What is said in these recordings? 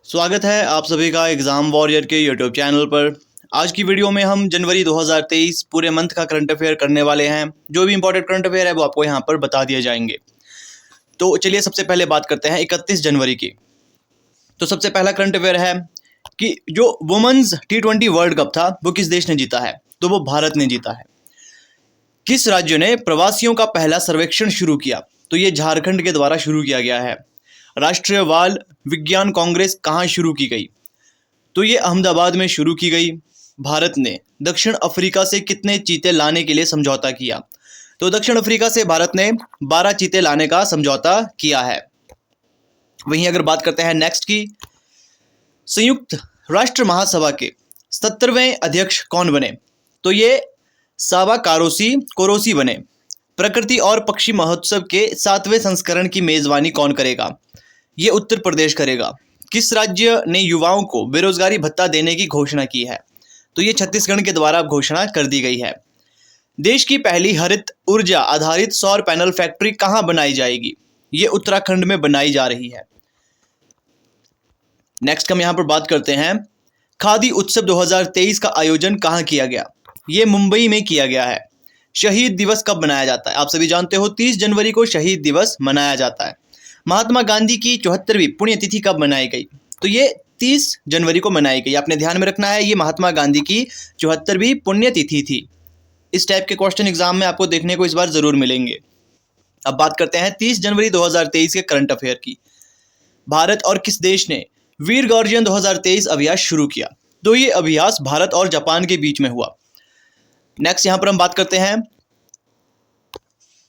स्वागत है आप सभी का एग्ज़ाम वॉरियर के यूट्यूब चैनल पर। आज की वीडियो में हम जनवरी 2023 पूरे मंथ का करंट अफेयर करने वाले हैं। जो भी इंपॉर्टेंट करंट अफेयर है वो आपको यहाँ पर बता दिए जाएंगे। तो चलिए सबसे पहले बात करते हैं 31 जनवरी की। तो सबसे पहला करंट अफेयर है कि जो वुमेन्स T20 वर्ल्ड कप था वो किस देश ने जीता है? तो वो भारत ने जीता है। किस राज्य ने प्रवासियों का पहला सर्वेक्षण शुरू किया? तो ये झारखंड के द्वारा शुरू किया गया है। राष्ट्रीय बाल विज्ञान कांग्रेस कहाँ शुरू की गई? तो ये अहमदाबाद में शुरू की गई। भारत ने दक्षिण अफ्रीका से कितने चीते लाने के लिए समझौता किया? तो दक्षिण अफ्रीका से भारत ने 12 चीते लाने का समझौता किया है। वहीं अगर बात करते हैं नेक्स्ट की, संयुक्त राष्ट्र महासभा के 70वें अध्यक्ष कौन बने? तो ये सावा कोरोसी बने। प्रकृति और पक्षी महोत्सव के 7वें संस्करण की मेजबानी कौन करेगा? ये उत्तर प्रदेश करेगा। किस राज्य ने युवाओं को बेरोजगारी भत्ता देने की घोषणा की है? तो ये छत्तीसगढ़ के द्वारा घोषणा कर दी गई है। देश की पहली हरित ऊर्जा आधारित सौर पैनल फैक्ट्री कहाँ बनाई जाएगी? ये उत्तराखंड में बनाई जा रही है। नेक्स्ट हम यहाँ पर बात करते हैं, खादी उत्सव 2023 का आयोजन कहाँ किया गया? ये मुंबई में किया गया है। शहीद दिवस कब मनाया जाता है? आप सभी जानते हो 30 जनवरी को शहीद दिवस मनाया जाता है। महात्मा गांधी की 74वीं पुण्यतिथि कब मनाई गई? तो ये 30 जनवरी को मनाई गई। आपने ध्यान में रखना है, ये महात्मा गांधी की 74वीं पुण्यतिथि थी। इस टाइप के क्वेश्चन एग्जाम में आपको देखने को इस बार जरूर मिलेंगे। अब बात करते हैं 30 जनवरी 2023 के करंट अफेयर की। भारत और किस देश ने वीर गार्जियन 2023 अभ्यास शुरू किया? तो ये अभ्यास भारत और जापान के बीच में हुआ। नेक्स्ट यहां पर हम बात करते हैं,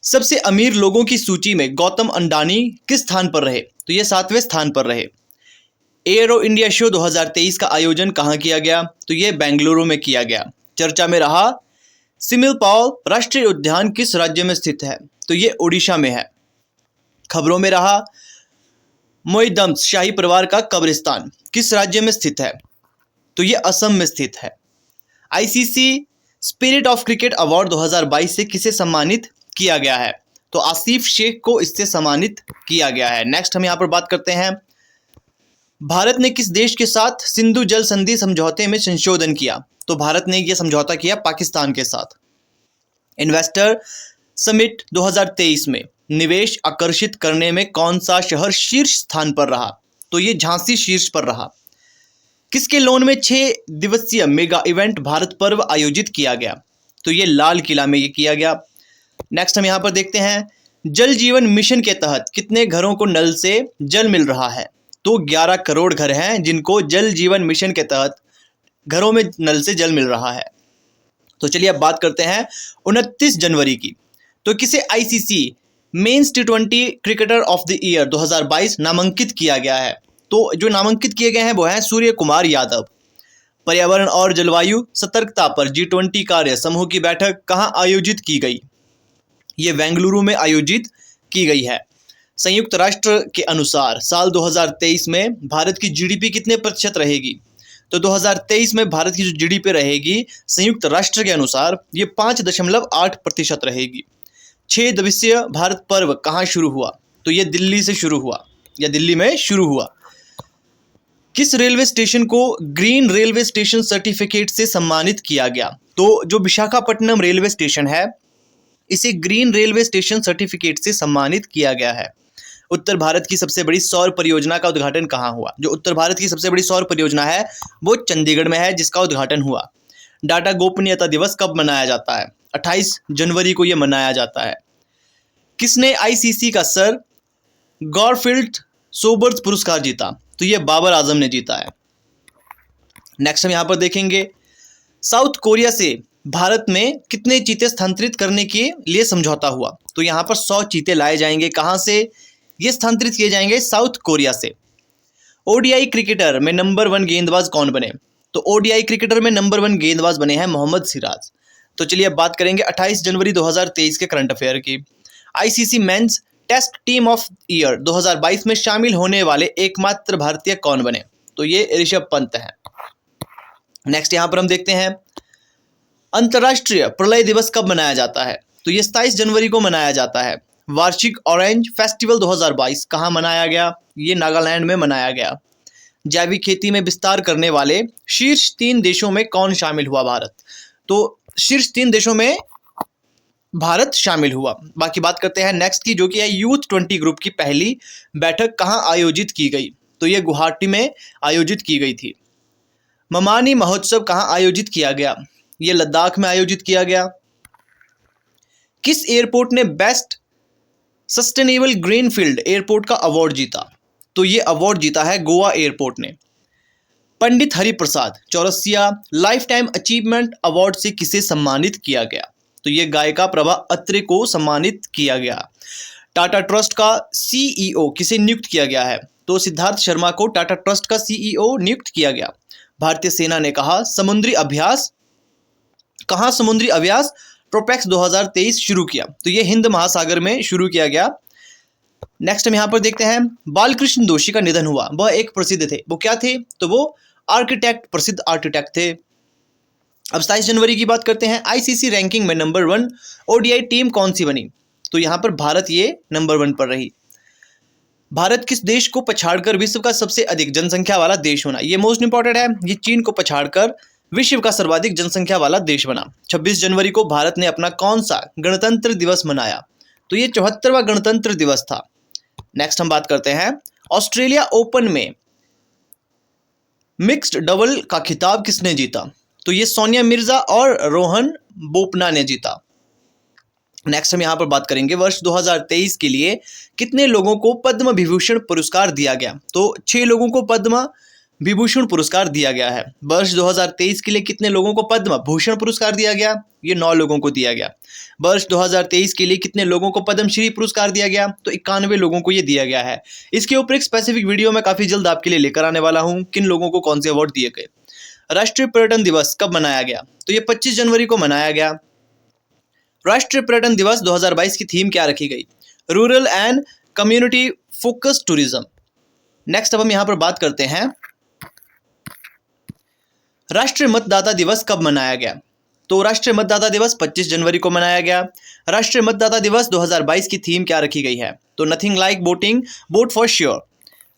सबसे अमीर लोगों की सूची में गौतम अंडानी किस स्थान पर रहे? तो ये 7वें स्थान पर रहे। एरो इंडिया शो 2023 का आयोजन कहाँ किया गया? तो ये बेंगलुरु में किया गया। चर्चा में रहा सिमिलपाल राष्ट्रीय उद्यान किस राज्य में स्थित है? तो ये ओडिशा में है। खबरों में रहा मोईदम्स शाही परिवार का कब्रिस्तान किस राज्य में स्थित है? तो ये असम में स्थित है। ICC spirit of cricket award 2022 से किसे सम्मानित किया गया है? तो आसिफ शेख को इससे सम्मानित किया गया है। नेक्स्ट हम यहाँ पर बात करते हैं, भारत ने किस देश के साथ सिंधु जल संधि समझौते में संशोधन किया? तो भारत ने यह समझौता किया पाकिस्तान के साथ। इन्वेस्टर समिट 2023 में निवेश आकर्षित करने में कौन सा शहर शीर्ष स्थान पर रहा? तो ये झांसी शीर्ष पर रहा। किसके लोन में 6 दिवसीय मेगा इवेंट भारत पर्व आयोजित किया गया? तो ये लाल किला में ये किया गया। नेक्स्ट हम यहाँ पर देखते हैं, जल जीवन मिशन के तहत कितने घरों को नल से जल मिल रहा है? तो 11 करोड़ घर हैं जिनको जल जीवन मिशन के तहत घरों में नल से जल मिल रहा है। तो चलिए अब बात करते हैं 29 जनवरी की। तो किसे ICC men's T20 cricketer of the year 2022 नामांकित किया गया है? तो जो नामांकित किए गए हैं वो हैं सूर्य कुमार यादव। पर्यावरण और जलवायु सतर्कता पर G20 कार्य समूह की बैठक कहाँ आयोजित की गई? ये बेंगलुरु में आयोजित की गई है। संयुक्त राष्ट्र के अनुसार साल 2023 में भारत की जीडीपी कितने प्रतिशत रहेगी? तो 2023 में भारत की जो जीडीपी रहेगी संयुक्त राष्ट्र के अनुसार ये 5.8% रहेगी। 6 दिवसीय भारत पर्व कहाँ शुरू हुआ? तो ये दिल्ली से शुरू हुआ या दिल्ली में शुरू हुआ। किस रेलवे स्टेशन को ग्रीन रेलवे स्टेशन सर्टिफिकेट से सम्मानित किया गया? तो जो विशाखापट्टनम रेलवे स्टेशन है इसे ग्रीन रेलवे स्टेशन सर्टिफिकेट से सम्मानित किया गया है। उत्तर भारत की सबसे बड़ी सौर परियोजना का उद्घाटन कहाँ हुआ? जो उत्तर भारत की सबसे बड़ी सौर परियोजना है वो चंडीगढ़ में है जिसका उद्घाटन हुआ। डाटा गोपनीयता दिवस कब मनाया जाता है? 28 जनवरी को यह मनाया जाता है। किसने आईसीसी का सर गॉरफील्ड सोबर्स पुरस्कार जीता? तो यह बाबर आजम ने जीता है। नेक्स्ट हम यहाँ पर देखेंगे, साउथ कोरिया से भारत में कितने चीते स्थानांतरित करने के लिए समझौता हुआ? तो यहाँ पर 100 चीते लाए जाएंगे। कहाँ से ये स्थानांतरित किए जाएंगे? साउथ कोरिया से। ओडीआई क्रिकेटर में नंबर 1 गेंदबाज कौन बने? तो ओडीआई क्रिकेटर में नंबर 1 गेंदबाज बने हैं मोहम्मद सिराज। तो चलिए अब बात करेंगे 28 जनवरी 2023 के करंट अफेयर की। ICC men's test team of year 2022 में शामिल होने वाले एकमात्र भारतीय कौन बने? तो ये ऋषभ पंत हैं। नेक्स्ट यहाँ पर हम देखते हैं, अंतर्राष्ट्रीय प्रलय दिवस कब मनाया जाता है? तो ये 27 जनवरी को मनाया जाता है। वार्षिक ऑरेंज फेस्टिवल 2022 कहाँ मनाया गया? ये नागालैंड में मनाया गया। जैविक खेती में विस्तार करने वाले शीर्ष 3 देशों में कौन शामिल हुआ? भारत। तो शीर्ष 3 देशों में भारत शामिल हुआ। बाकी बात करते हैं नेक्स्ट की, जो कि है यूथ 20 ग्रुप की पहली बैठक कहाँ आयोजित की गई? तो ये गुवाहाटी में आयोजित की गई थी। ममानी महोत्सव कहाँ आयोजित किया गया? ये लद्दाख में आयोजित किया गया। किस एयरपोर्ट ने बेस्ट सस्टेनेबल ग्रीनफील्ड एयरपोर्ट का अवार्ड जीता? तो ये अवार्ड जीता है गोवा एयरपोर्ट ने। Pandit Hariprasad Chaurasia lifetime achievement award से किसे सम्मानित किया गया? तो ये गायिका प्रभा अत्रे को सम्मानित किया गया। टाटा ट्रस्ट का सीईओ किसे नियुक्त किया गया है? तो सिद्धार्थ शर्मा को टाटा ट्रस्ट का सीईओ नियुक्त किया गया। भारतीय सेना ने कहा समुद्री अभ्यास ट्रोपेक्स 2023 शुरू किया? तो ये हिंद महासागर में शुरू किया गया। नेक्स्ट हम यहाँ पर देखते हैं, बालकृष्ण दोषी का निधन हुआ। वह एक प्रसिद्ध थे, वो क्या थे? तो वो प्रसिद्ध आर्किटेक्ट थे। अब 27 जनवरी की बात करते हैं। आईसीसी रैंकिंग में नंबर 1 ओडीआई टीम कौन सी बनी? तो यहाँ पर भारत ये नंबर 1 पर रही। भारत किस देश को पछाड़कर विश्व का सबसे अधिक जनसंख्या वाला देश बना? ये मोस्ट इंपॉर्टेंट है। ये चीन को पछाड़कर विश्व का सर्वाधिक जनसंख्या वाला देश बना। 26 जनवरी को भारत ने अपना कौन सा गणतंत्र दिवस मनाया? तो ये 74वां गणतंत्र दिवस था। नेक्स्ट हम बात करते हैं, ऑस्ट्रेलिया ओपन में मिक्स्ड डबल का खिताब किसने जीता? तो ये सोनिया मिर्जा और रोहन बोपन्ना ने जीता। नेक्स्ट हम यहाँ पर बात करेंगे, वर्ष 2023 के लिए कितने लोगों को पद्म विभूषण पुरस्कार दिया गया? तो 6 लोगों को पद्म विभूषण पुरस्कार दिया गया है। वर्ष 2023 के लिए कितने लोगों को पद्म भूषण पुरस्कार दिया गया? ये 9 लोगों को दिया गया। वर्ष 2023 के लिए कितने लोगों को पद्मश्री पुरस्कार दिया गया? तो 91 लोगों को ये दिया गया है। इसके ऊपर एक स्पेसिफिक वीडियो मैं काफ़ी जल्द आपके लिए लेकर आने वाला हूँ, किन लोगों को कौन से अवार्ड दिए गए। राष्ट्रीय पर्यटन दिवस कब मनाया गया? तो ये 25 जनवरी को मनाया गया। राष्ट्रीय पर्यटन दिवस 2022 की थीम क्या रखी गई? Rural and community focused tourism. Next अब हम यहाँ पर बात करते हैं, राष्ट्रीय मतदाता दिवस कब मनाया गया? तो राष्ट्रीय मतदाता दिवस 25 जनवरी को मनाया गया। राष्ट्रीय मतदाता दिवस 2022 की थीम क्या रखी गई है? तो nothing like voting, vote for sure.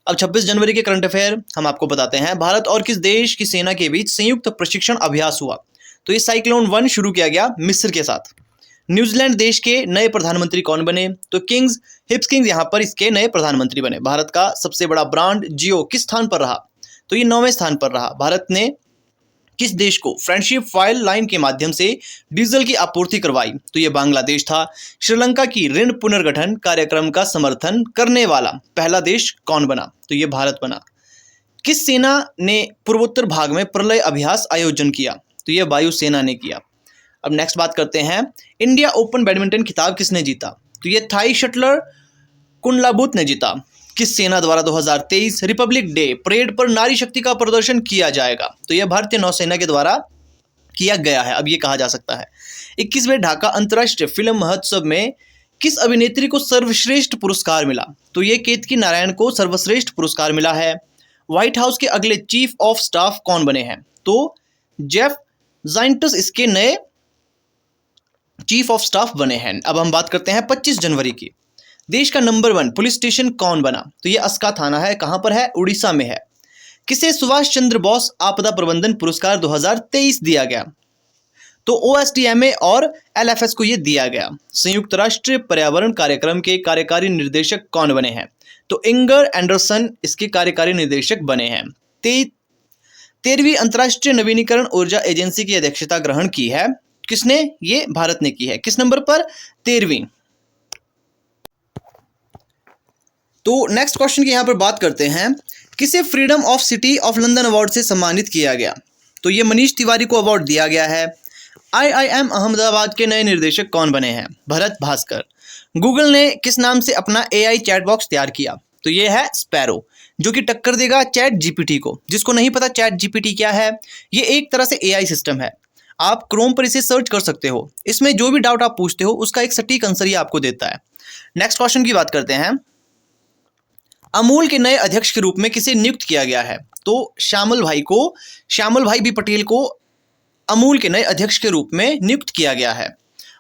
अब 26 जनवरी के करंट अफेयर हम आपको बताते हैं, भारत और किस देश की सेना के बीच संयुक्त प्रशिक्षण अभ्यास हुआ? तो ये साइक्लोन 1 शुरू किया गया मिस्र के साथ। न्यूजीलैंड देश के नए प्रधानमंत्री कौन बने? तो हिप्किंस यहाँ पर इसके नए प्रधानमंत्री बने। भारत का सबसे बड़ा ब्रांड जियो किस स्थान पर रहा? तो ये 9वें स्थान पर रहा। भारत ने किस देश को फ्रेंडशिप फाइल लाइन के माध्यम से डीजल की आपूर्ति करवाई? तो ये बांग्लादेश था। श्रीलंका की ऋण पुनर्गठन कार्यक्रम का समर्थन करने वाला पहला देश कौन बना? तो ये भारत बना। किस सेना ने पूर्वोत्तर भाग में प्रलय अभ्यास आयोजन किया? तो ये वायुसेना ने किया। अब नेक्स्ट बात करते हैं, इंडिया ओपन बैडमिंटन खिताब किसने जीता? तो ये थाई शटलर कुंडलाबुत ने जीता। किस सेना द्वारा 2023 रिपब्लिक डे परेड पर नारी शक्ति का प्रदर्शन किया जाएगा? तो यह भारतीय नौसेना के द्वारा किया गया है। अब ये कहा जा सकता है, 21वें ढाका अंतर्राष्ट्रीय फिल्म महोत्सव में किस अभिनेत्री को सर्वश्रेष्ठ पुरस्कार मिला? तो ये केतकी नारायण को सर्वश्रेष्ठ पुरस्कार मिला है। व्हाइट हाउस के अगले चीफ ऑफ स्टाफ कौन बने हैं? तो जेफ ज़ाइंटस इसके नए चीफ ऑफ स्टाफ बने हैं। अब हम बात करते हैं 25 जनवरी की। देश का नंबर 1 पुलिस स्टेशन कौन बना? तो ये अस्का थाना है। कहां पर है? उड़ीसा में है। किसे सुभाष चंद्र बोस आपदा प्रबंधन पुरस्कार 2023 दिया गया? तो ओएसडीएमए और एलएफएस को ये दिया गया। संयुक्त राष्ट्र पर्यावरण कार्यक्रम के कार्यकारी निर्देशक कौन बने हैं? तो इंगर एंडरसन इसके कार्यकारी निर्देशक बने हैं। 13वीं अंतर्राष्ट्रीय नवीनीकरण ऊर्जा एजेंसी की अध्यक्षता ग्रहण की है किसने? ये भारत ने की है। किस नंबर पर? 13वीं। तो नेक्स्ट क्वेश्चन की यहां पर बात करते हैं, किसे freedom of city of London award से सम्मानित किया गया? तो ये मनीष तिवारी को अवार्ड दिया गया है। आईआईएम अहमदाबाद के नए निर्देशक कौन बने हैं? भरत भास्कर। गूगल ने किस नाम से अपना एआई चैट बॉक्स तैयार किया? तो ये है स्पैरो, जो कि टक्कर देगा चैट जीपीटी को। जिसको नहीं पता चैट जीपीटी क्या है, ये एक तरह से एआई सिस्टम है। आप क्रोम पर इसे सर्च कर सकते हो। इसमें जो भी डाउट आप पूछते हो उसका एक सटीक आंसर ये आपको देता है। नेक्स्ट क्वेश्चन की बात करते हैं, अमूल के नए अध्यक्ष के रूप में किसे नियुक्त किया गया है? तो श्यामल भाई बी पटेल को अमूल के नए अध्यक्ष के रूप में नियुक्त किया गया है।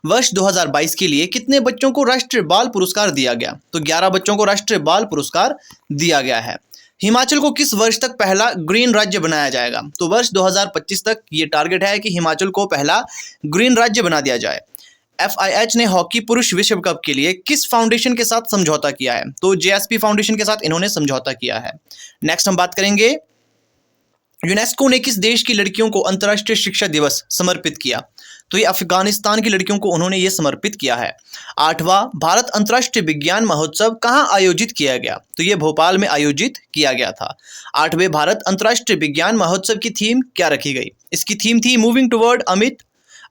वर्ष 2022 के लिए कितने बच्चों को राष्ट्रीय बाल पुरस्कार दिया गया? तो 11 बच्चों को राष्ट्रीय बाल पुरस्कार दिया गया है। हिमाचल को किस वर्ष तक पहला ग्रीन राज्य बनाया जाएगा? तो वर्ष 2025 तक ये टारगेट है कि हिमाचल को पहला ग्रीन राज्य बना दिया जाए। FIH ने हॉकी पुरुष विश्व कप के लिए किस फाउंडेशन के साथ समझौता किया है? तो JSP फाउंडेशन के साथ इन्होंने समझौता किया है। नेक्स्ट हम बात करेंगे, यूनेस्को ने किस देश की लड़कियों को अंतर्राष्ट्रीय शिक्षा दिवस समर्पित किया? तो ये अफगानिस्तान की लड़कियों को उन्होंने ये समर्पित किया है। 8वां भारत अंतर्राष्ट्रीय विज्ञान महोत्सव कहाँ आयोजित किया गया? तो ये भोपाल में आयोजित किया गया था। 8वें भारत अंतर्राष्ट्रीय विज्ञान महोत्सव की थीम क्या रखी गई? इसकी थीम थी मूविंग टुवर्ड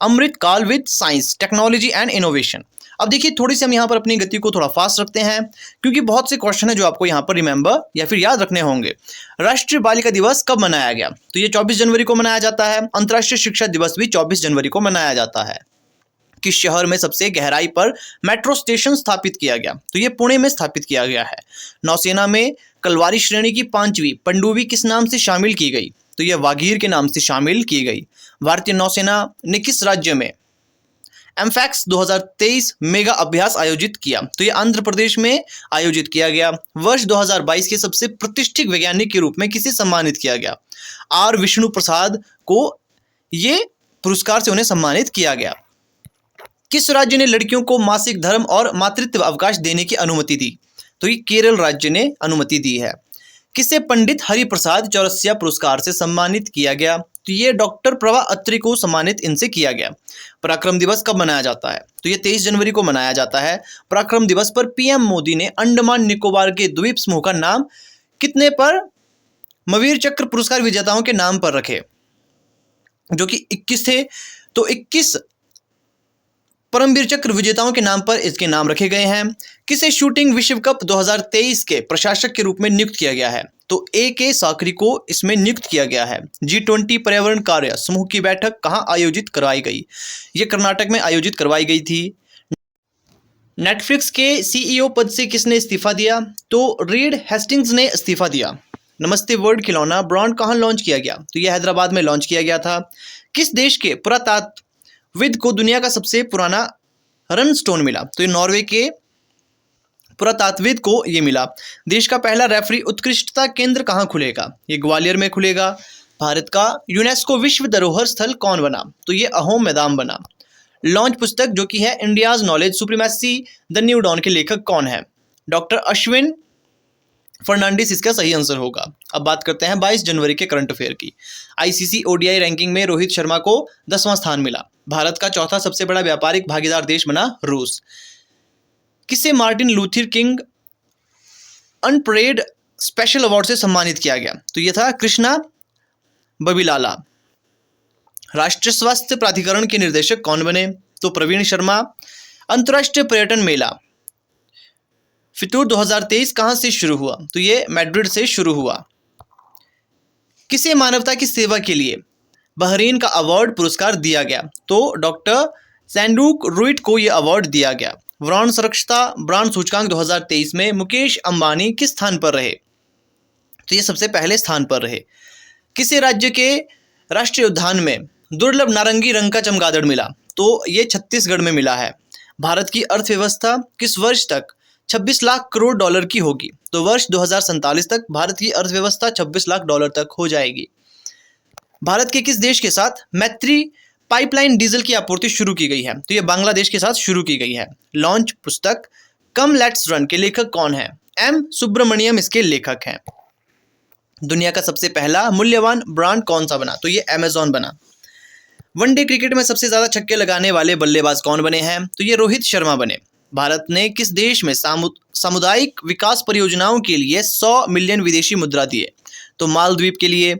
अमृत काल with science, technology and innovation. अब देखिए, थोड़ी सी हम यहाँ पर अपनी गति को थोड़ा फास्ट रखते हैं, क्योंकि बहुत से क्वेश्चन है जो आपको यहाँ पर रिमेंबर या फिर याद रखने होंगे। राष्ट्रीय बालिका दिवस कब मनाया गया? तो ये 24 जनवरी को मनाया जाता है। अंतर्राष्ट्रीय शिक्षा दिवस भी 24 जनवरी को मनाया जाता है। किस शहर में सबसे गहराई पर मेट्रो स्टेशन स्थापित किया गया? तो ये पुणे में स्थापित किया गया है। नौसेना में कलवारी श्रेणी की 5वीं पनडुब्बी किस नाम से शामिल की गई? तो यह वागीर के नाम से शामिल की गई। भारतीय नौसेना ने किस राज्य में एमफैक्स 2023 मेगा अभ्यास आयोजित किया? तो यह आंध्र प्रदेश में आयोजित किया गया। वर्ष 2022 के सबसे प्रतिष्ठित वैज्ञानिक के रूप में किसे सम्मानित किया गया? आर विष्णु प्रसाद को ये पुरस्कार से उन्हें सम्मानित किया गया। किस राज्य ने लड़कियों को मासिक धर्म और मातृत्व अवकाश देने की अनुमति दी? तो ये केरल राज्य ने अनुमति दी है। किसे पंडित हरिप्रसाद चौरसिया पुरस्कार से सम्मानित किया गया? तो ये डॉक्टर प्रभा अत्रे को सम्मानित इनसे किया गया। पराक्रम दिवस कब मनाया जाता है? तो ये 23 जनवरी को मनाया जाता है। पराक्रम दिवस पर PM मोदी ने अंडमान निकोबार के द्वीप समूह का नाम कितने पर महावीर चक्र पुरस्कार विजेताओं के नाम पर रखे, जो कि 21 थे। तो 21 परमवीर चक्र विजेताओं के नाम पर इसके नाम रखे गए हैं। किसे शूटिंग विश्व कप 2023 के प्रशासक के रूप में नियुक्त किया गया है? तो AK साकरी को इसमें नियुक्त किया गया है। G20 पर्यावरण कार्य समूह की बैठक कहाँ आयोजित करवाई गई? ये कर्नाटक में आयोजित करवाई गई थी। नेटफ्लिक्स के CEO पद से किसने इस्तीफा दिया? तो रीड हेस्टिंग्स ने इस्तीफा दिया। नमस्ते वर्ल्ड खिलौना ब्रांड कहाँ लॉन्च किया गया? तो यह हैदराबाद में लॉन्च किया गया था। किस देश के पुरातत्वविद को दुनिया का सबसे पुराना रन स्टोन मिला? तो ये नॉर्वे के पुरातत्वविद को ये मिला। देश का पहला रेफरी उत्कृष्टता केंद्र कहाँ खुलेगा? ये ग्वालियर में खुलेगा। भारत का यूनेस्को विश्व धरोहर स्थल कौन बना? तो ये अहोम मैदान बना। लॉन्च पुस्तक जो कि है India's knowledge supremacy the new dawn के लेखक कौन है? डॉक्टर अश्विन फर्नांडिस इसका सही आंसर होगा। अब बात करते हैं 22 जनवरी के करंट अफेयर की। ICC ODI रैंकिंग में रोहित शर्मा को 10वां स्थान मिला। भारत का चौथा सबसे बड़ा व्यापारिक भागीदार देश बना रूस। किसे मार्टिन लूथर किंग अनपरेड स्पेशल अवार्ड से सम्मानित किया गया? तो यह था कृष्णा बबिलाला। राष्ट्रीय स्वास्थ्य प्राधिकरण के निर्देशक कौन बने? तो प्रवीण शर्मा। अंतर्राष्ट्रीय पर्यटन मेला फितूर 2023 कहां से शुरू हुआ? तो ये मैड्रिड से शुरू हुआ। किसे मानवता की सेवा के लिए बहरीन का अवार्ड पुरस्कार दिया गया? तो डॉक्टर सैंडूक रुइट को यह अवार्ड दिया गया। ब्रांड सुरक्षता ब्रांड सूचकांक 2023 में मुकेश अंबानी किस स्थान पर रहे? तो ये सबसे पहले स्थान पर रहे। किसे राज्य के राष्ट्रीय उद्यान में दुर्लभ नारंगी रंग का चमगादड़ मिला? तो ये छत्तीसगढ़ में मिला है। भारत की अर्थव्यवस्था किस वर्ष तक 26 लाख करोड़ डॉलर की होगी? तो वर्ष 2047 तक भारत की अर्थव्यवस्था 26 लाख डॉलर तक हो जाएगी। भारत के किस देश के साथ मैत्री पाइपलाइन डीजल की आपूर्ति शुरू की गई है? तो ये बांग्लादेश के साथ शुरू की गई है। लॉन्च पुस्तक कम लेट्स रन के लेखक कौन है? M सुब्रमण्यम इसके लेखक हैं। दुनिया का सबसे पहला मूल्यवान ब्रांड कौन सा बना? तो ये Amazon बना। वनडे क्रिकेट में सबसे ज्यादा छक्के लगाने वाले बल्लेबाज कौन बने हैं? तो ये रोहित शर्मा बने। भारत ने किस देश में सामुदायिक विकास परियोजनाओं के लिए 100 मिलियन विदेशी मुद्रा दिए? तो मालदीव के लिए।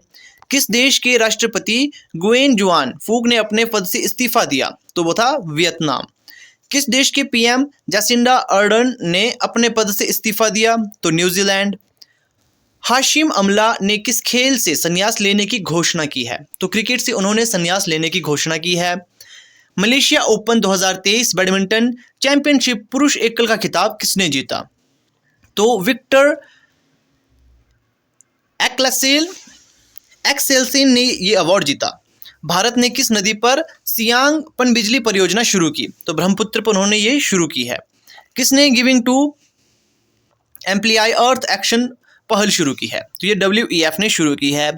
किस देश के राष्ट्रपति गुएन जुआन फूक ने अपने पद से इस्तीफा दिया? तो वो था वियतनाम। किस देश के PM जैसिंडा अर्डर्न ने अपने पद से इस्तीफा दिया? तो न्यूजीलैंड। हाशिम अमला ने किस खेल से संन्यास लेने की घोषणा की है? तो क्रिकेट से उन्होंने संन्यास लेने की घोषणा की है। मलेशिया ओपन 2023 बैडमिंटन चैंपियनशिप पुरुष एकल का खिताब किसने जीता? तो विक्टर एक्सेल्सिन ने ये अवार्ड जीता। भारत ने किस नदी पर सियांग पनबिजली परियोजना शुरू की? तो ब्रह्मपुत्र पर उन्होंने ये शुरू की है। किसने गिविंग टू एम्प्लीआई अर्थ एक्शन पहल शुरू की है? तो ये WEF ने शुरू की है।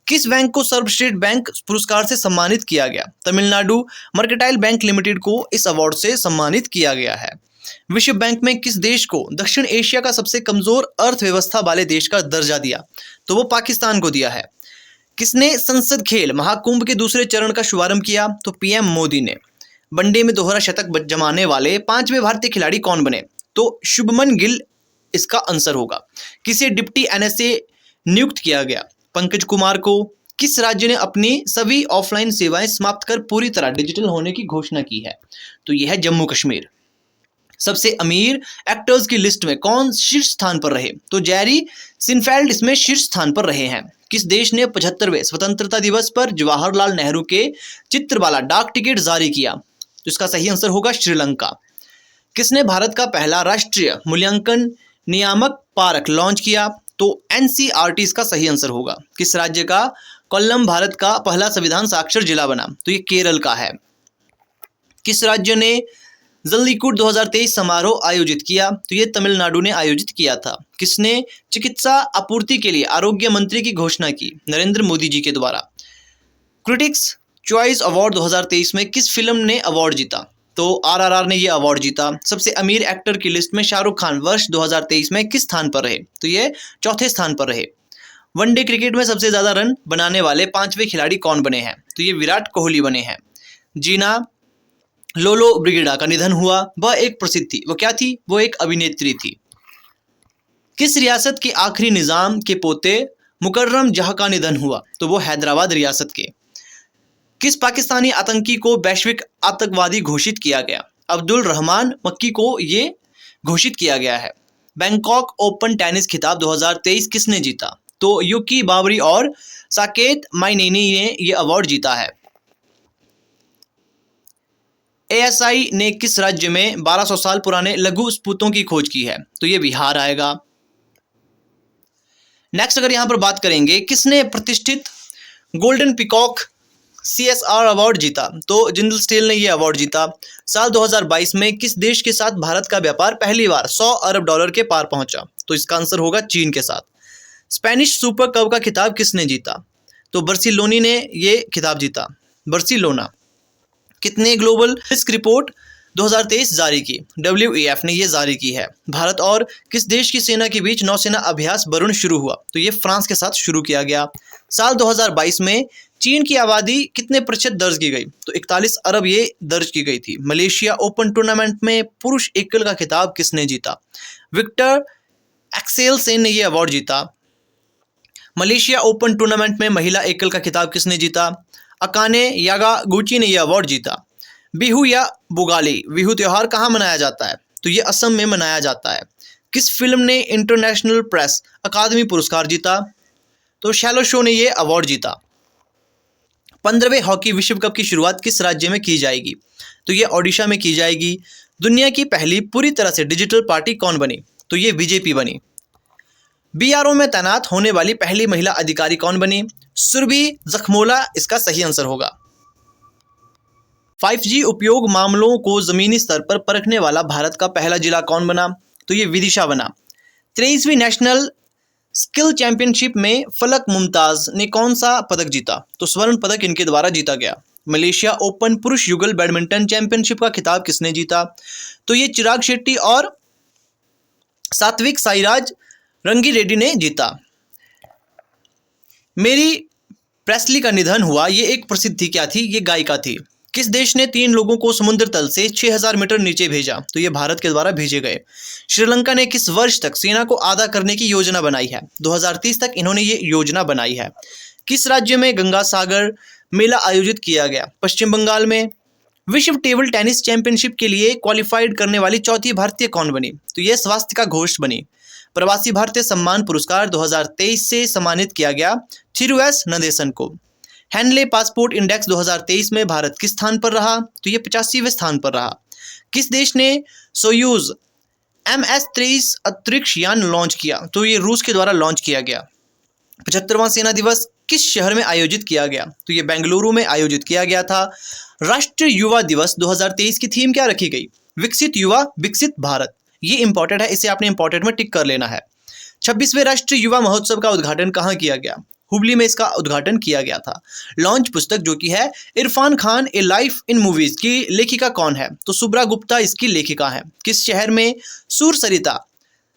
किस बैंक को सर्वश्रेष्ठ बैंक पुरस्कार से सम्मानित किया गया? तमिलनाडु मर्केंटाइल बैंक लिमिटेड को इस अवार्ड से सम्मानित किया गया है। विश्व बैंक में किस देश को दक्षिण एशिया का सबसे कमजोर अर्थव्यवस्था वाले देश का दर्जा दिया? तो वो पाकिस्तान को दिया है। किसने संसद खेल महाकुंभ के दूसरे चरण का शुभारंभ किया? तो PM मोदी ने। वनडे में दोहरा शतक जमाने वाले 5वें भारतीय खिलाड़ी कौन बने? तो शुभमन गिल इसका आंसर होगा। किसे डिप्टी NSA नियुक्त किया गया? पंकज कुमार को। किस राज्य ने अपनी सभी ऑफलाइन सेवाएं समाप्त कर पूरी तरह डिजिटल होने की घोषणा की है? तो यह है जम्मू कश्मीर। सबसे अमीर एक्टर्स की लिस्ट में कौन शीर्ष स्थान पर रहे? तो जेरी सिनफेल्ड इसमें शीर्ष स्थान पर रहे हैं। किस देश ने 75वें स्वतंत्रता दिवस पर जवाहरलाल नेहरू के चित्र वाला डाक टिकट जारी किया? तो इसका सही आंसर होगा श्रीलंका। किसने भारत का पहला राष्ट्रीय मूल्यांकन नियामक पारक लॉन्च किया? तो NCERT इसका सही आंसर होगा। किस राज्य का कोल्लम भारत का पहला संविधान साक्षर जिला बना? तो ये केरल का है। किस राज्य ने जल्लीकट्टू 2023 समारोह आयोजित किया? तो ये तमिलनाडु ने आयोजित किया था। किसने चिकित्सा आपूर्ति के लिए आरोग्य मंत्री की घोषणा की? नरेंद्र मोदी जी के द्वारा। क्रिटिक्स चॉइस अवार्ड 2023 में किस फिल्म ने अवार्ड जीता? तो RRR ने ये अवार्ड जीता। सबसे अमीर एक्टर की लिस्ट में शाहरुख खान वर्ष 2023 में किस स्थान पर रहे? तो ये चौथे स्थान पर रहे। वनडे क्रिकेट में सबसे ज्यादा रन बनाने वाले 5वें खिलाड़ी कौन बने हैं? तो ये विराट कोहली बने हैं। जीना लोलो ब्रिगेडा का निधन हुआ। वह एक प्रसिद्ध थी। वो क्या थी? वो एक अभिनेत्री थी। किस रियासत के आखिरी निजाम के पोते मुकर्रम जहां का निधन हुआ? तो वो हैदराबाद रियासत के। किस पाकिस्तानी आतंकी को वैश्विक आतंकवादी घोषित किया गया? अब्दुल रहमान मक्की को ये घोषित किया गया है। बैंकॉक ओपन टेनिस खिताब 2023 किसने जीता? तो युकी बाबरी और साकेत माइनेनी ने ये अवार्ड जीता है। ASI ने किस राज्य में 1200 साल पुराने लघु स्फूतों की खोज की है? तो ये बिहार आएगा। नेक्स्ट अगर यहां पर बात करेंगे, किसने प्रतिष्ठित गोल्डन पीकॉक CSR अवार्ड जीता? तो जिंदल स्टील ने यह अवार्ड जीता। साल 2022 में किस देश के साथ भारत का व्यापार पहली बार $100 अरब के पार पहुंचा? तो इसका आंसर होगा चीन के साथ। स्पेनिश सुपर कप का खिताब किसने जीता? तो बार्सिलोना ने यह खिताब जीता। बार्सिलोना। कितने ग्लोबल रिस्क रिपोर्ट 2023 जारी की? WEF ने यह जारी की है। भारत और किस देश की सेना के बीच नौसेना अभ्यास वरुण शुरू हुआ? तो ये फ्रांस के साथ शुरू किया गया। साल 2022 में चीन की आबादी कितने प्रतिशत दर्ज की गई? तो 41 अरब ये दर्ज की गई थी। मलेशिया ओपन टूर्नामेंट में पुरुष एकल का खिताब किसने जीता? विक्टर एक्सेलसेन ने यह अवार्ड जीता। मलेशिया ओपन टूर्नामेंट में महिला एकल का खिताब किसने जीता? अकाने यामागुची ने यह अवार्ड जीता। बिहू या बुगाली बिहू त्योहार कहाँ मनाया जाता है? तो ये असम में मनाया जाता है। किस फिल्म ने इंटरनेशनल प्रेस अकादमी पुरस्कार जीता? तो शैलो शो ने यह अवार्ड जीता। 15वें हॉकी विश्व कप की शुरुआत किस राज्य में की जाएगी? तो ये ओडिशा में की जाएगी। दुनिया की पहली पूरी तरह से डिजिटल पार्टी कौन बनी? तो ये BJP बनी। BRO में तैनात होने वाली पहली महिला अधिकारी कौन बनी? सुरभि जखमोला इसका सही आंसर होगा। 5G उपयोग मामलों को जमीनी स्तर पर परखने वाला भारत का पहला जिला कौन बना? तो ये विदिशा बना। 23वीं नेशनल स्किल चैंपियनशिप में फलक मुमताज ने कौन सा पदक जीता? तो स्वर्ण पदक इनके द्वारा जीता गया। मलेशिया ओपन पुरुष युगल बैडमिंटन चैंपियनशिप का खिताब किसने जीता? तो ये चिराग शेट्टी और सात्विक साईराज रंगी रेड्डी ने जीता। मेरी प्रेस्ली का निधन हुआ। ये एक प्रसिद्ध थी। क्या थी? ये गायिका थी। किस देश ने 3 लोगों को समुद्र तल से 6000 मीटर नीचे भेजा? तो ये भारत के द्वारा भेजे गए। श्रीलंका ने किस वर्ष तक सेना को आधा करने की योजना बनाई है? 2030 तक इन्होंने ये योजना बनाई है। किस राज्य में गंगा सागर मेला आयोजित किया गया? पश्चिम बंगाल में। विश्व टेबल टेनिस चैंपियनशिप के लिए क्वालिफाइड करने वाली चौथी भारतीय कौन बनी? तो यह स्वास्थ्य घोष बनी। प्रवासी भारतीय सम्मान पुरस्कार 2023 से सम्मानित किया गया थिरु एस नंदेसन को। हैंडले पासपोर्ट इंडेक्स 2023 में भारत किस स्थान पर रहा? तो ये 85वें स्थान पर रहा। किस देश ने सोयूज MS-23 अंतरिक्ष यान लॉन्च किया? तो ये रूस के द्वारा लॉन्च किया गया। 75वां सेना दिवस किस शहर में आयोजित किया गया? तो ये बेंगलुरु में आयोजित किया गया था। राष्ट्रीय युवा दिवस 2023 की थीम क्या रखी गई? विकसित युवा विकसित भारत। ये इंपॉर्टेंट है, इसे आपने इंपॉर्टेंट में टिक कर लेना है। 26वें राष्ट्रीय युवा महोत्सव का उद्घाटन कहाँ किया गया? हुबली में इसका उद्घाटन किया गया था। लॉन्च पुस्तक जो कि है इरफान खान ए लाइफ इन मूवीज की लेखिका कौन है? तो सुब्रा गुप्ता इसकी लेखिका है। किस शहर में सुर सरिता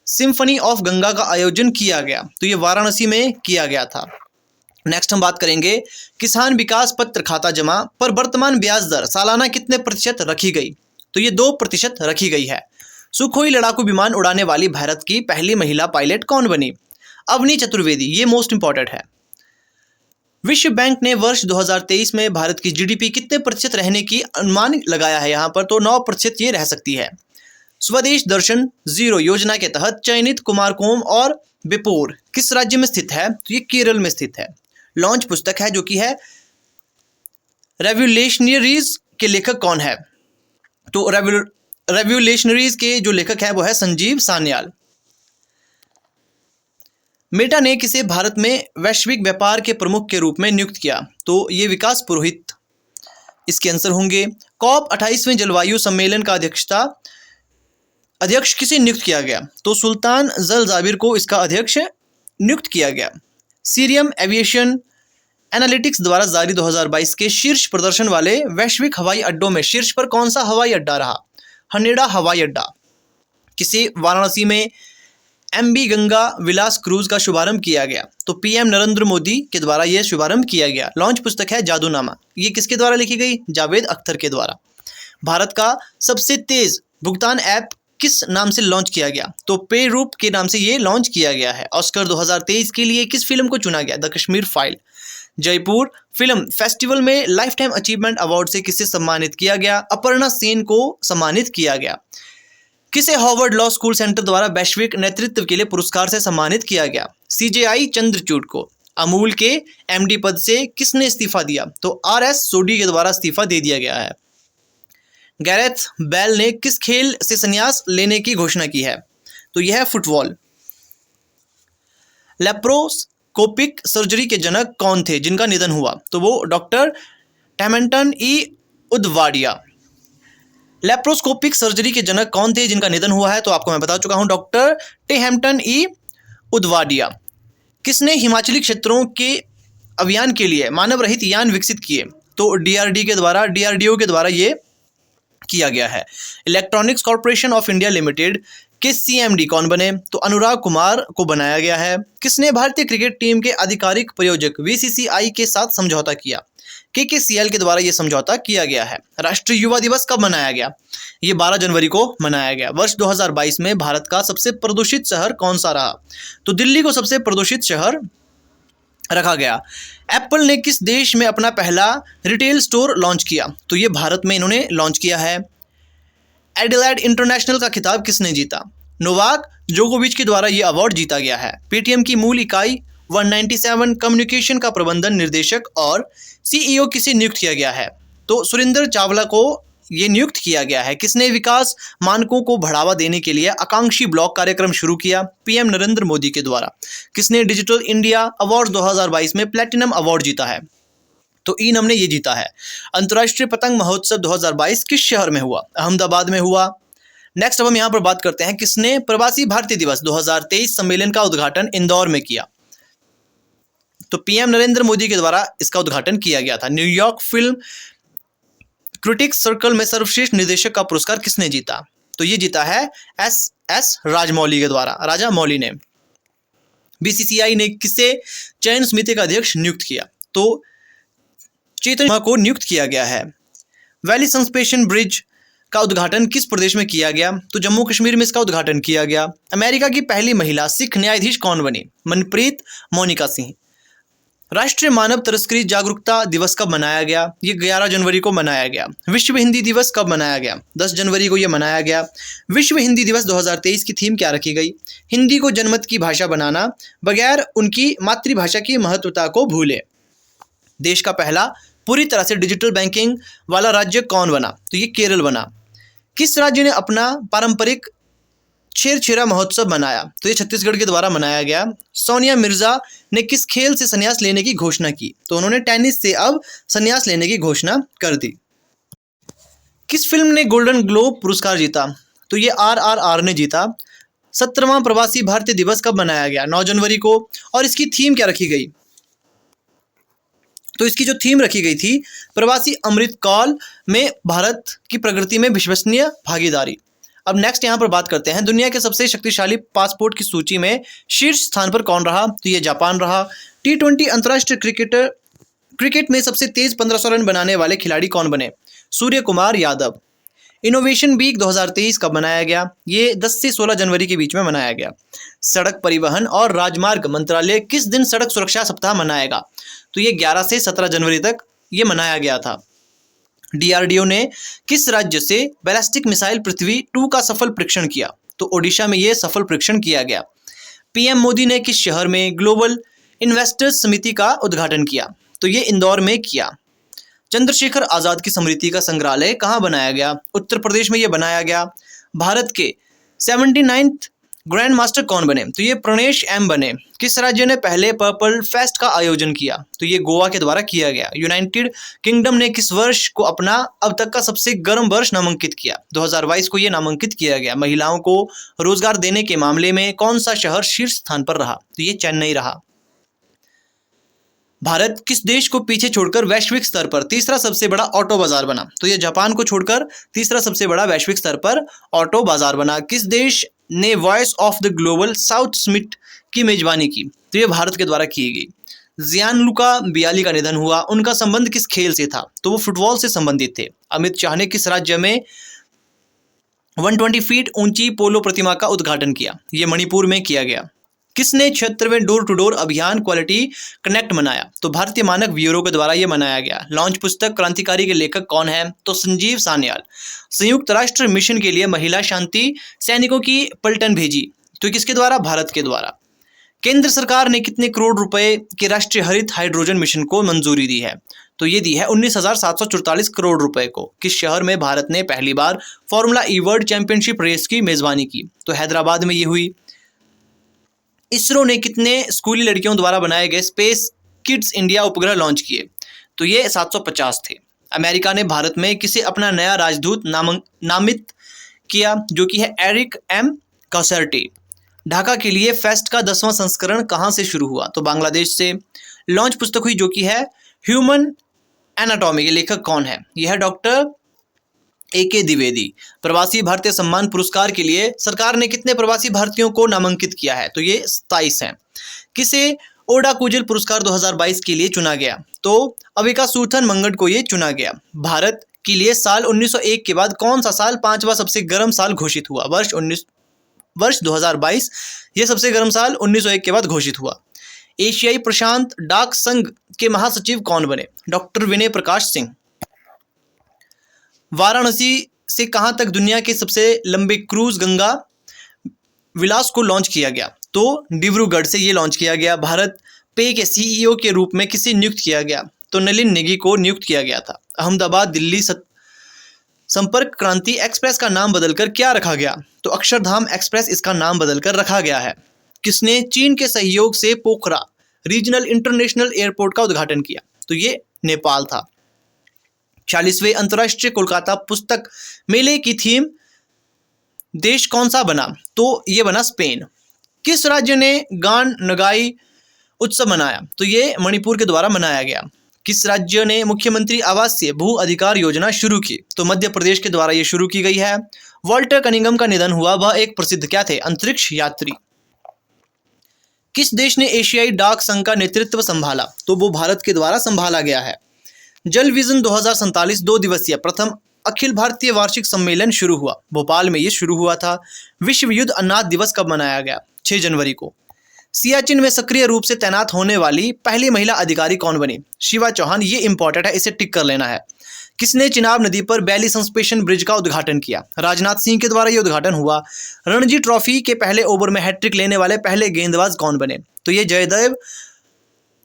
सिम्फनी ऑफ गंगा का आयोजन किया गया? तो ये वाराणसी में किया गया था। नेक्स्ट हम बात करेंगे किसान विकास पत्र खाता जमा पर वर्तमान ब्याज दर सालाना कितने प्रतिशत रखी गई? तो ये 2% रखी गई है। सुखोई लड़ाकू विमान उड़ाने वाली भारत की पहली महिला पायलट कौन बनी? अवनी चतुर्वेदी। ये मोस्ट इंपॉर्टेंट है। विश्व बैंक ने वर्ष 2023 में भारत की जीडीपी कितने प्रतिशत रहने की अनुमान लगाया है यहाँ पर? तो 9% ये रह सकती है। स्वदेश दर्शन 0 योजना के तहत चयनित कुमारकोम और बेपोर किस राज्य में स्थित है? तो ये केरल में स्थित है। लॉन्च पुस्तक है जो कि है रेवोल्यूशनरीज के लेखक कौन है? तो रेवोल्यूशनरीज के जो लेखक है वो है संजीव सान्याल। मेटा ने किसे भारत में वैश्विक व्यापार के प्रमुख के रूप में नियुक्त किया? तो ये विकास पुरोहित इसके आंसर होंगे। कॉप 28वें जलवायु सम्मेलन का अध्यक्ष किसे नियुक्त किया गया? तो सुल्तान जल जाबिर को इसका अध्यक्ष नियुक्त किया गया। सीरियम एविएशन एनालिटिक्स द्वारा जारी 2022 के शीर्ष प्रदर्शन वाले वैश्विक हवाई अड्डों में शीर्ष पर कौन सा हवाई अड्डा रहा? हनेडा हवाई अड्डा। किसे वाराणसी में MV गंगा विलास क्रूज का शुभारंभ किया गया? तो PM नरेंद्र मोदी के द्वारा यह शुभारंभ किया गया। लॉन्च पुस्तक है जादूनामा। ये किसके द्वारा लिखी गई? जावेद अख्तर के द्वारा। भारत का सबसे तेज भुगतान ऐप किस नाम से लॉन्च किया गया? तो पे रूप के नाम से ये लॉन्च किया गया है। ऑस्कर 2023 के लिए किस फिल्म को चुना गया? The Kashmir file. Jaipur film festival में लाइफ टाइम अचीवमेंट अवार्ड से किसे सम्मानित किया गया? अपर्णा सेन को सम्मानित किया गया। किसे हार्वर्ड लॉ स्कूल सेंटर द्वारा वैश्विक नेतृत्व के लिए पुरस्कार से सम्मानित किया गया? CJI चंद्रचूड़ को। अमूल के MD पद से किसने इस्तीफा दिया? तो RS सोडी के द्वारा इस्तीफा दे दिया गया है। गैरेथ बेल ने किस खेल से संन्यास लेने की घोषणा की है? तो यह है फुटबॉल। लेप्रोस्कोपिक सर्जरी के जनक कौन थे जिनका निधन हुआ? तो वो डॉक्टर टैमेंटन ई उदवाडिया। लेप्रोस्कोपिक सर्जरी के जनक कौन थे जिनका निधन हुआ है? तो आपको मैं बता चुका हूं, डॉक्टर टेहम्पटन ई उदवाडिया। किसने हिमाचली क्षेत्रों के अभियान के लिए मानव रहित यान विकसित किए? तो DRDO के द्वारा ये किया गया है। Electronics corporation of India limited के CMD कौन बने? तो अनुराग कुमार को बनाया गया है। किसने भारतीय क्रिकेट टीम के आधिकारिक प्रयोजक BCCI के साथ समझौता किया? KKCL के द्वारा यह समझौता किया गया है। राष्ट्रीय युवा दिवस कब मनाया गया? ये 12 जनवरी को मनाया गया। वर्ष 2022 में भारत का सबसे प्रदूषित शहर कौन सा रहा? तो दिल्ली को सबसे प्रदूषित शहर रखा गया। एप्पल ने किस देश में अपना पहला रिटेल स्टोर लॉन्च किया? तो ये भारत में इन्होंने लॉन्च किया है। एडिलेड इंटरनेशनल का खिताब किसने जीता? नोवाक जोकोविच के द्वारा ये अवार्ड जीता गया है। पेटीएम की मूल इकाई 197 कम्युनिकेशन का प्रबंधन निर्देशक और CEO किसे नियुक्त किया गया है? तो सुरेंद्र चावला को ये नियुक्त किया गया है। किसने विकास मानकों को बढ़ावा देने के लिए आकांक्षी ब्लॉक कार्यक्रम शुरू किया? PM नरेंद्र मोदी के द्वारा। किसने डिजिटल इंडिया अवार्ड 2022 में प्लैटिनम अवार्ड जीता है? तो ईनम ने ये जीता है। अंतर्राष्ट्रीय पतंग महोत्सव 2022 किस शहर में हुआ? अहमदाबाद में हुआ। नेक्स्ट अब हम यहाँ पर बात करते हैं किसने प्रवासी भारतीय दिवस 2023 सम्मेलन का उद्घाटन इंदौर में किया? तो PM नरेंद्र मोदी के द्वारा इसका उद्घाटन किया गया था। न्यूयॉर्क फिल्म क्रिटिक्स सर्कल में सर्वश्रेष्ठ निर्देशक का पुरस्कार किसने जीता? तो ये जीता है SS राजमौली के द्वारा, राजा मौली ने। BCCI ने किसे चयन समिति का अध्यक्ष नियुक्त किया? तो चेतन को नियुक्त किया गया है। वैली सस्पेंशन ब्रिज का उद्घाटन किस प्रदेश में किया गया? तो जम्मू कश्मीर में इसका उद्घाटन किया गया। अमेरिका की पहली महिला सिख न्यायाधीश कौन बनी? मनप्रीत मोनिका सिंह। राष्ट्रीय मानव तस्करी जागरूकता दिवस कब मनाया गया? ये 11 जनवरी को मनाया गया। विश्व हिंदी दिवस कब मनाया गया? 10 जनवरी को यह मनाया गया। विश्व हिंदी दिवस 2023 की थीम क्या रखी गई? हिंदी को जनमत की भाषा बनाना, बगैर उनकी मातृभाषा की महत्वता को भूले। देश का पहला पूरी तरह से डिजिटल बैंकिंग वाला राज्य कौन बना? तो ये केरल बना। किस राज्य ने अपना पारंपरिक छेरछेरा महोत्सव मनाया? तो ये छत्तीसगढ़ के द्वारा मनाया गया। सोनिया मिर्जा ने किस खेल से संन्यास लेने की घोषणा की? तो उन्होंने टेनिस से अब संन्यास लेने की घोषणा कर दी। किस फिल्म ने गोल्डन ग्लोब पुरस्कार जीता? तो ये RRR ने जीता। 17वां प्रवासी भारतीय दिवस कब मनाया गया? 9 जनवरी को। और इसकी थीम क्या रखी गई? तो इसकी जो थीम रखी गई थी, प्रवासी अमृतकाल में भारत की प्रगति में विश्वसनीय भागीदारी। अब नेक्स्ट यहाँ पर बात करते हैं, दुनिया के सबसे शक्तिशाली पासपोर्ट की सूची में शीर्ष स्थान पर कौन रहा? तो ये जापान रहा। T20 अंतर्राष्ट्रीय क्रिकेट में सबसे तेज 1500 रन बनाने वाले खिलाड़ी कौन बने? सूर्य कुमार यादव। इनोवेशन वीक 2023 कब मनाया गया? ये 10 से 16 जनवरी के बीच में मनाया गया। सड़क परिवहन और राजमार्ग मंत्रालय किस दिन सड़क सुरक्षा सप्ताह मनाएगा? तो ये 11 से 17 जनवरी तक ये मनाया गया था। DRDO ने किस राज्य से बैलिस्टिक मिसाइल पृथ्वी 2 का सफल परीक्षण किया? तो ओडिशा में ये सफल परीक्षण किया गया। PM मोदी ने किस शहर में ग्लोबल इन्वेस्टर्स समिति का उद्घाटन किया? तो ये इंदौर में किया। चंद्रशेखर आजाद की स्मृति का संग्रहालय कहाँ बनाया गया? उत्तर प्रदेश में ये बनाया गया। भारत के 79th ग्रैंड मास्टर कौन बने? तो ये प्रणेश M बने। किस राज्य ने पहले पर्पल फेस्ट का आयोजन किया? तो ये गोवा के द्वारा किया गया। यूनाइटेड किंगडम ने किस वर्ष को अपना अब तक का सबसे गर्म वर्ष नामांकित किया? 2022 को ये नामांकित किया गया। महिलाओं को रोजगार देने के मामले में कौन सा शहर शीर्ष स्थान पर रहा? तो ये चेन्नई रहा। भारत किस देश को पीछे छोड़कर वैश्विक स्तर पर तीसरा सबसे बड़ा ऑटो बाजार बना? तो ये जापान को छोड़कर तीसरा सबसे बड़ा वैश्विक स्तर पर ऑटो बाजार बना। किस देश ने voice of the global south summit की मेजबानी की? तो ये भारत के द्वारा की गई। जियानलुका बियाली का निधन हुआ, उनका संबंध किस खेल से था? तो वो फुटबॉल से संबंधित थे। अमित शाह ने किस राज्य में 120 फीट ऊंची पोलो प्रतिमा का उद्घाटन किया? ये मणिपुर में किया गया। किसने 76वें डोर टू डोर अभियान क्वालिटी कनेक्ट मनाया? तो भारतीय मानक ब्यूरो के द्वारा यह मनाया गया। लॉन्च पुस्तक क्रांतिकारी के लेखक कौन है? तो संजीव सान्याल। संयुक्त राष्ट्र मिशन के लिए महिला शांति सैनिकों की पलटन भेजी, तो किसके द्वारा? भारत के द्वारा। केंद्र सरकार ने कितने करोड़ रुपए के राष्ट्रीय हरित हाइड्रोजन मिशन को मंजूरी दी है? तो ये दी है 19,744 करोड़ रुपए को। किस शहर में भारत ने पहली बार फॉर्मूला ई वर्ल्ड चैंपियनशिप रेस की मेजबानी की? तो हैदराबाद में ये हुई। इसरो ने कितने स्कूली लड़कियों द्वारा बनाए गए स्पेस किड्स इंडिया उपग्रह लॉन्च किए? तो ये 750 थे। अमेरिका ने भारत में किसे अपना नया राजदूत नामित किया? जो कि है एरिक M कॉसर्टे। ढाका के लिए फेस्ट का 10वां संस्करण कहाँ से शुरू हुआ? तो बांग्लादेश से। लॉन्च पुस्तक हुई जो कि है ह्यूमन एनाटॉमी। के लेखक कौन है? यह है डॉक्टर AK द्विवेदी। प्रवासी भारतीय सम्मान पुरस्कार के लिए सरकार ने कितने प्रवासी भारतीयों को नामांकित किया है? तो ये 27 हैं। किसे ओडा कुजल पुरस्कार 2022 के लिए चुना गया? तो अविका सूथन मंगट को ये चुना गया। भारत के लिए साल 1901 के बाद कौन सा साल 5वां सबसे गर्म साल घोषित हुआ? वर्ष 2022 ये सबसे गर्म साल 1901 के बाद घोषित हुआ। एशियाई प्रशांत डाक संघ के महासचिव कौन बने? डॉक्टर विनय प्रकाश सिंह। वाराणसी से कहां तक दुनिया के सबसे लंबे क्रूज गंगा विलास को लॉन्च किया गया? तो डिब्रूगढ़ से ये लॉन्च किया गया। भारत पे के CEO के रूप में किसे नियुक्त किया गया? तो नलिन नेगी को नियुक्त किया गया था। अहमदाबाद दिल्ली संपर्क क्रांति एक्सप्रेस का नाम बदलकर क्या रखा गया? तो अक्षरधाम एक्सप्रेस इसका नाम बदलकर रखा गया है। किसने चीन के सहयोग से पोखरा रीजनल इंटरनेशनल एयरपोर्ट का उद्घाटन किया? तो ये नेपाल था। 40वें अंतर्राष्ट्रीय कोलकाता पुस्तक मेले की थीम देश कौन सा बना? तो ये बना स्पेन। किस राज्य ने गान नगाई उत्सव मनाया? तो ये मणिपुर के द्वारा मनाया गया। किस राज्य ने मुख्यमंत्री आवासीय भू अधिकार योजना शुरू की? तो मध्य प्रदेश के द्वारा ये शुरू की गई है। वॉल्टर कनिंगम का निधन हुआ, वह एक प्रसिद्ध क्या थे? अंतरिक्ष यात्री। किस देश ने एशियाई डाक संघ का नेतृत्व संभाला? तो वो भारत के द्वारा संभाला गया है। जल विजन 2047 2 दिवसीय प्रथम अखिल भारतीय वार्षिक सम्मेलन शुरू हुआ, भोपाल में ये शुरू हुआ था। विश्व युद्ध अनाथ दिवस कब मनाया गया? 6 जनवरी को। सियाचिन में सक्रिय रूप से तैनात होने वाली पहली महिला अधिकारी कौन बनी? शिवा चौहान। ये इंपॉर्टेंट है, इसे टिक कर लेना है। किसने चिनाब नदी पर बैली सस्पेंशन ब्रिज का उद्घाटन किया? राजनाथ सिंह के द्वारा ये उद्घाटन हुआ। रणजी ट्रॉफी के पहले ओवर में हैट्रिक लेने वाले पहले गेंदबाज कौन बने? तो ये जयदेव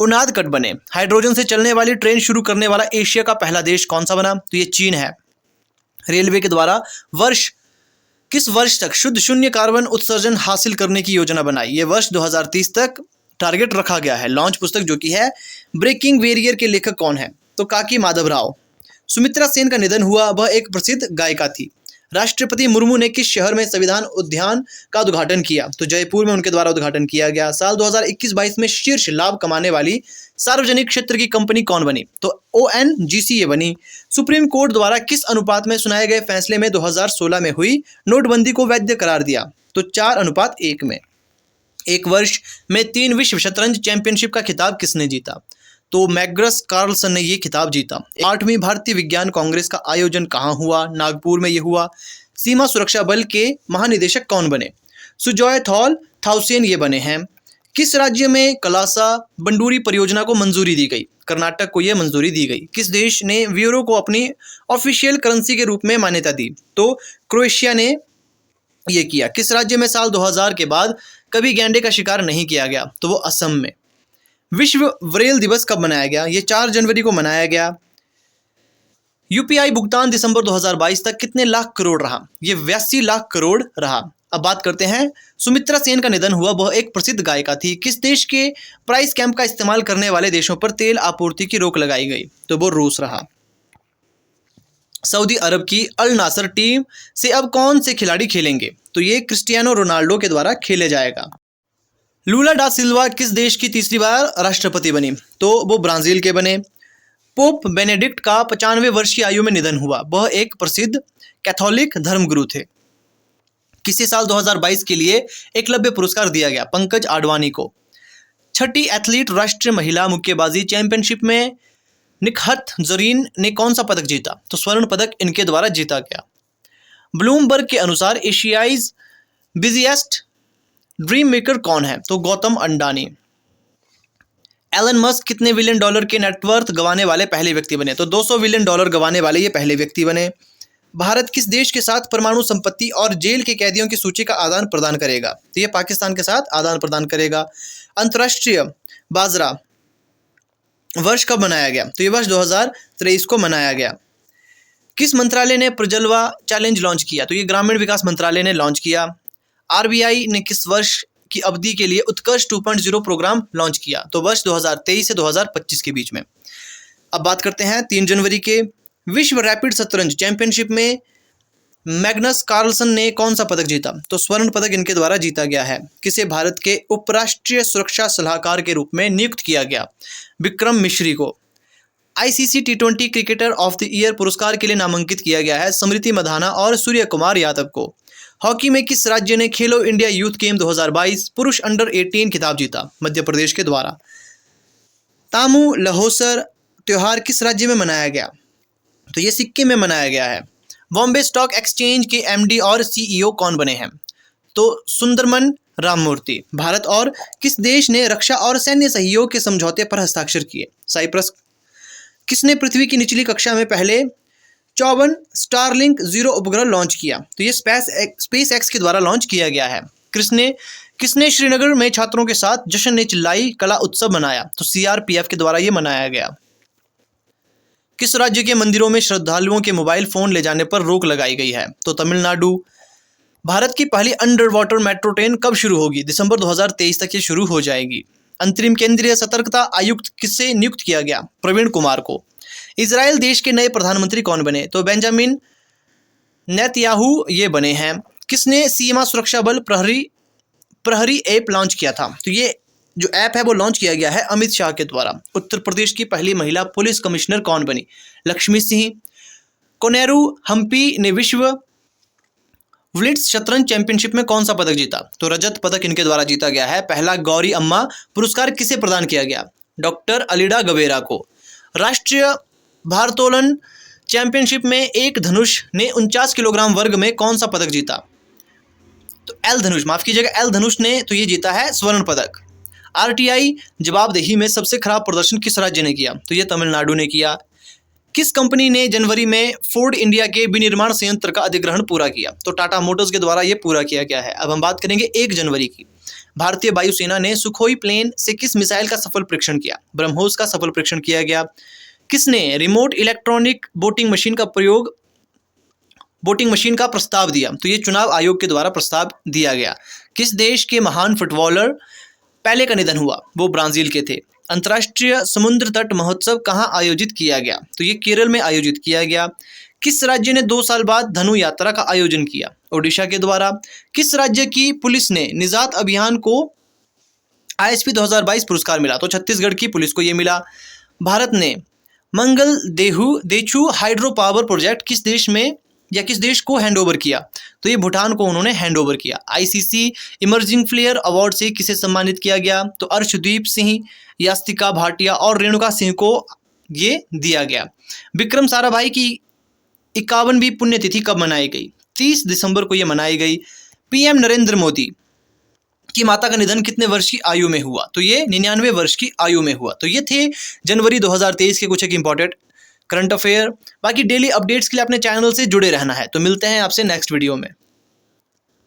उनादकट बने। हाइड्रोजन से चलने वाली ट्रेन शुरू करने वाला एशिया का पहला देश कौन सा बना? तो ये चीन है। रेलवे के द्वारा किस वर्ष तक शुद्ध शून्य कार्बन उत्सर्जन हासिल करने की योजना बनाई? ये वर्ष 2030 तक टारगेट रखा गया है। लॉन्च पुस्तक जो कि है ब्रेकिंग बैरियर के लेखक कौन है? तो काकी माधवराव। सुमित्रा सेन का निधन हुआ, वह एक प्रसिद्ध गायिका थी। राष्ट्रपति मुर्मू ने किस शहर में संविधान उद्यान का उद्घाटन किया? तो जयपुर में उनके द्वारा उद्घाटन किया गया। साल 2021-22 में शीर्ष लाभ कमाने वाली सार्वजनिक क्षेत्र की कंपनी कौन बनी? तो ONGC ये बनी। सुप्रीम कोर्ट द्वारा किस अनुपात में सुनाए गए फैसले में 2016 में हुई नोटबंदी को वैध करार दिया? तो 4:1 में। एक वर्ष में 3 विश्व शतरंज चैंपियनशिप का खिताब किसने जीता? तो मैग्नस कार्लसन ने ये खिताब जीता। 8वीं भारतीय विज्ञान कांग्रेस का आयोजन कहाँ हुआ? नागपुर में ये हुआ। सीमा सुरक्षा बल के महानिदेशक कौन बने? सुजॉय थाउसेन ये बने हैं। किस राज्य में कलासा बंडूरी परियोजना को मंजूरी दी गई? कर्नाटक को यह मंजूरी दी गई। किस देश ने यूरो को अपनी ऑफिशियल करेंसी के रूप में मान्यता दी? तो क्रोएशिया ने यह किया। किस राज्य में साल 2000 के बाद कभी गैंडे का शिकार नहीं किया गया? तो वो असम में। विश्व ब्रेल दिवस कब मनाया गया? ये 4 जनवरी को मनाया गया। UPI भुगतान दिसंबर 2022 तक कितने लाख करोड़ रहा? ये 82 लाख करोड़ रहा। अब बात करते हैं, सुमित्रा सेन का निधन हुआ। वह एक प्रसिद्ध गायिका थी। किस देश के प्राइस कैंप का इस्तेमाल करने वाले देशों पर तेल आपूर्ति की रोक लगाई गई? तो वो रूस रहा। सऊदी अरब की अल नासर टीम से अब कौन से खिलाड़ी खेलेंगे? तो ये क्रिस्टियानो रोनाल्डो के द्वारा खेले जाएगा। लूला डा सिल्वा किस देश की तीसरी बार राष्ट्रपति बनी? तो वो ब्राजील के बने। पोप बेनेडिक्ट का 95वें वर्ष की आयु में निधन हुआ। वह एक प्रसिद्ध कैथोलिक धर्मगुरु थे। किसी साल 2022 के लिए एकलव्य पुरस्कार दिया गया? पंकज आडवाणी को। छठी एथलीट राष्ट्रीय महिला मुक्केबाजी चैंपियनशिप में निकहत जरीन ने कौन सा पदक जीता? तो स्वर्ण पदक इनके द्वारा जीता गया। ब्लूमबर्ग के अनुसार एशियाज बिजिएस्ट ड्रीम मेकर कौन है? तो गौतम अंडानी। एलन मस्क कितने बिलियन डॉलर के नेटवर्थ गंवाने वाले पहले व्यक्ति बने? तो 200 बिलियन डॉलर गंवाने वाले ये पहले व्यक्ति बने। भारत किस देश के साथ परमाणु संपत्ति और जेल के कैदियों की सूची का आदान प्रदान करेगा? तो ये पाकिस्तान के साथ आदान प्रदान करेगा। अंतर्राष्ट्रीय बाजरा वर्ष कब मनाया गया? तो ये वर्ष 2023 को मनाया गया। किस मंत्रालय ने प्रजलवा चैलेंज लॉन्च किया? तो ये ग्रामीण विकास मंत्रालय ने लॉन्च किया। RBI ने किस वर्ष की अवधि के लिए उत्कर्ष 2.0 प्रोग्राम लॉन्च किया? तो वर्ष 2023 से 2025 के बीच में। अब बात करते हैं 3 जनवरी के। विश्व रैपिड शतरंज चैंपियनशिप में मैग्नस कार्लसन ने कौन सा पदक जीता? तो स्वर्ण पदक इनके द्वारा जीता गया है। किसे भारत के उपराष्ट्रीय सुरक्षा सलाहकार के रूप में नियुक्त किया गया? विक्रम मिश्री को। ICC T20 cricketer of the year पुरस्कार के लिए नामांकित किया गया है स्मृति मंधाना और सूर्य कुमार यादव को। हॉकी में किस राज्य ने खेलो इंडिया यूथ गेम 2022 पुरुष अंडर 18 खिताब जीता? मध्य प्रदेश के द्वारा। तामू लहोसर त्योहार किस राज्य में मनाया गया? तो ये सिक्किम में मनाया गया है। बॉम्बे स्टॉक एक्सचेंज के MD और CEO कौन बने हैं? तो सुंदरमन राममूर्ति। भारत और किस देश ने रक्षा और सैन्य सहयोग के समझौते पर हस्ताक्षर किए? साइप्रस। किसने पृथ्वी की निचली कक्षा में पहले 54 स्टारलिंक 0 उपग्रह लॉन्च किया? तो ये स्पेस एक्स के द्वारा लॉन्च किया गया है। किसने श्रीनगर में छात्रों के साथ जश्न ने चिल्लाई कला उत्सव मनाया? तो CRPF के द्वारा ये मनाया गया। किस राज्य के मंदिरों में श्रद्धालुओं के मोबाइल फोन ले जाने पर रोक लगाई गई है? तो तमिलनाडु। भारत की पहली अंडर वाटर मेट्रो ट्रेन कब शुरू होगी? दिसंबर 2023 तक ये शुरू हो जाएगी। अंतरिम केंद्रीय सतर्कता आयुक्त किससे नियुक्त किया गया? प्रवीण कुमार को। इजराइल देश के नए प्रधानमंत्री कौन बने? तो बेंजामिन नेतन्याहू ये बने हैं। किसने सीमा सुरक्षा बल प्रहरी ऐप लॉन्च किया था? तो ये जो ऐप है वो लॉन्च किया गया है अमित शाह के द्वारा। उत्तर प्रदेश की पहली महिला पुलिस कमिश्नर कौन बनी? लक्ष्मी सिंह। कोनेरू हम्पी ने विश्व ब्लिट्ज शतरंज चैंपियनशिप में कौन सा पदक जीता? तो रजत पदक इनके द्वारा जीता गया है। पहला गौरी अम्मा पुरस्कार किसे प्रदान किया गया? डॉक्टर अलीडा गवेरा को। राष्ट्रीय भारोत्तोलन चैंपियनशिप में एक धनुष ने 49 किलोग्राम वर्ग में कौन सा पदक जीता? तो एल धनुष ने तो ये जीता है स्वर्ण पदक। RTI जवाबदेही में सबसे खराब प्रदर्शन किस राज्य ने किया? तो ये तमिलनाडु ने किया। किस कंपनी ने जनवरी में फोर्ड इंडिया के विनिर्माण संयंत्र का अधिग्रहण पूरा किया? तो टाटा मोटर्स के द्वारा ये पूरा किया गया है। अब हम बात करेंगे 1 जनवरी की। भारतीय वायुसेना ने सुखोई प्लेन से किस मिसाइल का सफल परीक्षण किया? ब्रह्मोस का सफल परीक्षण किया गया। किसने रिमोट इलेक्ट्रॉनिक वोटिंग मशीन का प्रस्ताव दिया? तो ये चुनाव आयोग के द्वारा प्रस्ताव दिया गया। किस देश के महान फुटबॉलर पेले का निधन हुआ? वो ब्राजील के थे। अंतर्राष्ट्रीय समुद्र तट महोत्सव कहाँ आयोजित किया गया? तो ये केरल में आयोजित किया गया। किस राज्य ने 2 साल बाद धनु यात्रा का आयोजन किया? ओडिशा के द्वारा। किस राज्य की पुलिस ने निजात अभियान को ISP 2022 पुरस्कार मिला? तो छत्तीसगढ़ की पुलिस को ये मिला। भारत ने मंगल देचू हाइड्रो पावर प्रोजेक्ट किस देश में या किस देश को हैंडओवर किया? तो ये भूटान को उन्होंने हैंडओवर किया। ICC इमर्जिंग फ्लेयर अवार्ड से किसे सम्मानित किया गया? तो अर्शदीप सिंह, यास्तिका भाटिया और रेणुका सिंह को ये दिया गया। विक्रम साराभाई की 51वीं पुण्यतिथि कब मनाई गई? 30 दिसंबर को ये मनाई गई। PM नरेंद्र मोदी की माता का निधन कितने वर्ष की आयु में हुआ? तो ये 99 वर्ष की आयु में हुआ। तो ये थे जनवरी 2023 के कुछ एक इंपॉर्टेंट करंट अफेयर। बाकी डेली अपडेट्स के लिए अपने चैनल से जुड़े रहना है। तो मिलते हैं आपसे नेक्स्ट वीडियो में।